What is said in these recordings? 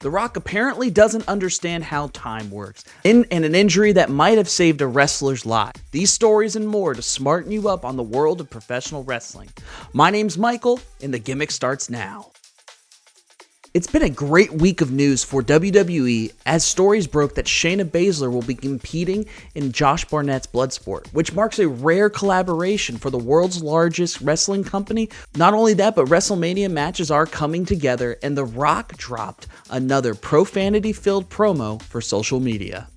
The Rock apparently doesn't understand how time works, and an injury that might have saved a wrestler's life. These stories and more to smarten you up on the world of professional wrestling. My name's Michael, and the gimmick starts now. It's been a great week of news for WWE as stories broke that Shayna Baszler will be competing in Josh Barnett's Bloodsport, which marks a rare collaboration for the world's largest wrestling company. Not only that, but WrestleMania matches are coming together, and The Rock dropped another profanity-filled promo for social media.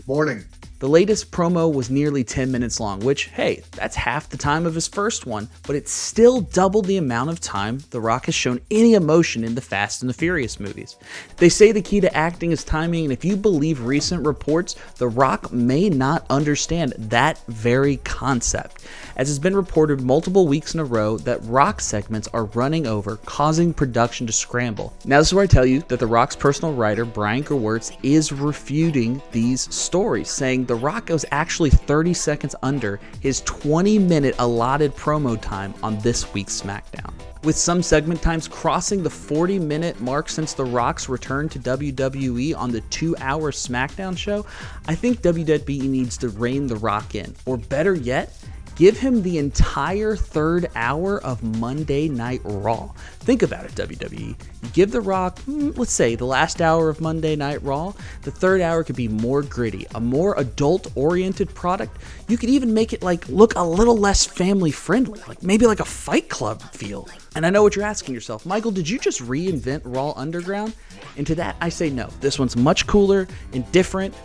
Morning. The latest promo was nearly 10 minutes long, which, hey, that's half the time of his first one, but it's still double the amount of time The Rock has shown any emotion in the Fast and the Furious movies. They say the key to acting is timing, and if you believe recent reports, The Rock may not understand that very concept, as has been reported multiple weeks in a row that Rock segments are running over, causing production to scramble. Now this is where I tell you that The Rock's personal writer, Brian Gartz, is refuting these stories, saying The Rock was actually 30 seconds under his 20-minute allotted promo time on this week's SmackDown, with some segment times crossing the 40-minute mark since The Rock's return to WWE on the 2-hour SmackDown show. I think WWE needs to rein The Rock in, or better yet, give him the entire third hour of Monday Night Raw. Think about it, WWE. You give The Rock, let's say, the last hour of Monday Night Raw. The third hour could be more gritty, a more adult-oriented product. You could even make it look a little less family-friendly, maybe like a Fight Club feel. And I know what you're asking yourself, Michael, did you just reinvent Raw Underground? And to that, I say no. This one's much cooler and different,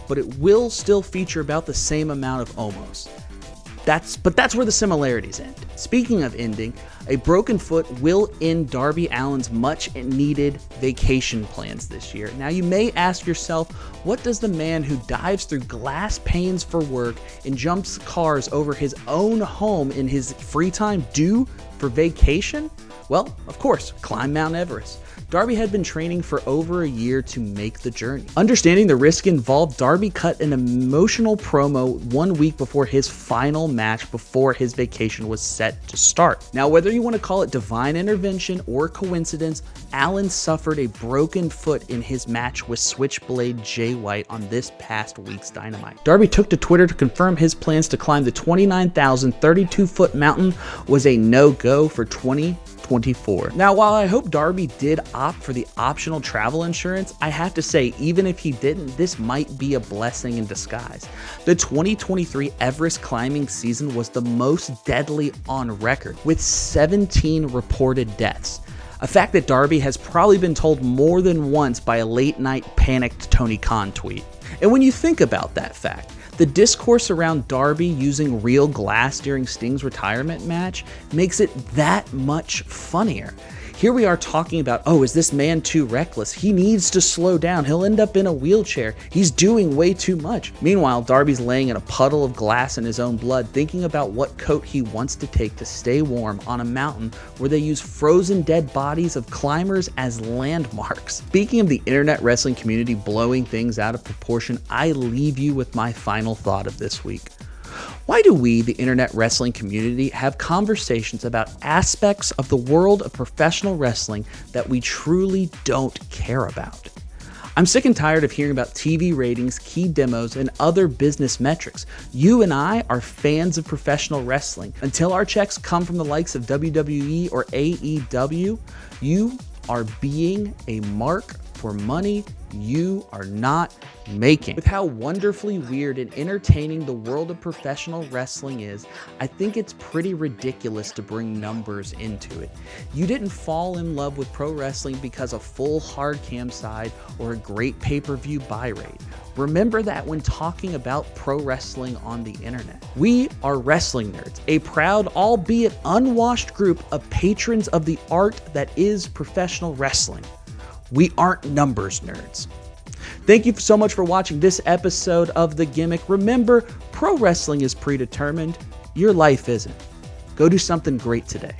but it will still feature about the same amount of almost. But that's where the similarities end. Speaking of ending, a broken foot will end Darby Allin's much needed vacation plans this year. Now you may ask yourself, what does the man who dives through glass panes for work and jumps cars over his own home in his free time do for vacation? Well, of course, climb Mount Everest. Darby had been training for over a year to make the journey. Understanding the risk involved, Darby cut an emotional promo 1 week before his final match before his vacation was set to start. Now, whether you want to call it divine intervention or coincidence, Allin suffered a broken foot in his match with Switchblade Jay White on this past week's Dynamite. Darby took to Twitter to confirm his plans to climb the 29,032-foot mountain was a no-go for 2024. Now, while I hope Darby did opt for the optional travel insurance, I have to say, even if he didn't, this might be a blessing in disguise. The 2023 Everest climbing season was the most deadly on record, with 17 reported deaths. A fact that Darby has probably been told more than once by a late-night panicked Tony Khan tweet. And when you think about that fact, the discourse around Darby using real glass during Sting's retirement match makes it that much funnier. Here we are talking about, is this man too reckless? He needs to slow down. He'll end up in a wheelchair. He's doing way too much. Meanwhile, Darby's laying in a puddle of glass in his own blood, thinking about what coat he wants to take to stay warm on a mountain where they use frozen dead bodies of climbers as landmarks. Speaking of the internet wrestling community blowing things out of proportion, I leave you with my final thought of this week. Why do we, the internet wrestling community, have conversations about aspects of the world of professional wrestling that we truly don't care about? I'm sick and tired of hearing about TV ratings, key demos, and other business metrics. You and I are fans of professional wrestling. Until our checks come from the likes of WWE or AEW, you are being a mark for money you are not making. With how wonderfully weird and entertaining the world of professional wrestling is, I think it's pretty ridiculous to bring numbers into it. You didn't fall in love with pro wrestling because of full hard cam side or a great pay-per-view buy rate. Remember that when talking about pro wrestling on the internet. We are wrestling nerds, a proud, albeit unwashed group of patrons of the art that is professional wrestling. We aren't numbers nerds. Thank you so much for watching this episode of The Gimmick. Remember, pro wrestling is predetermined. Your life isn't. Go do something great today.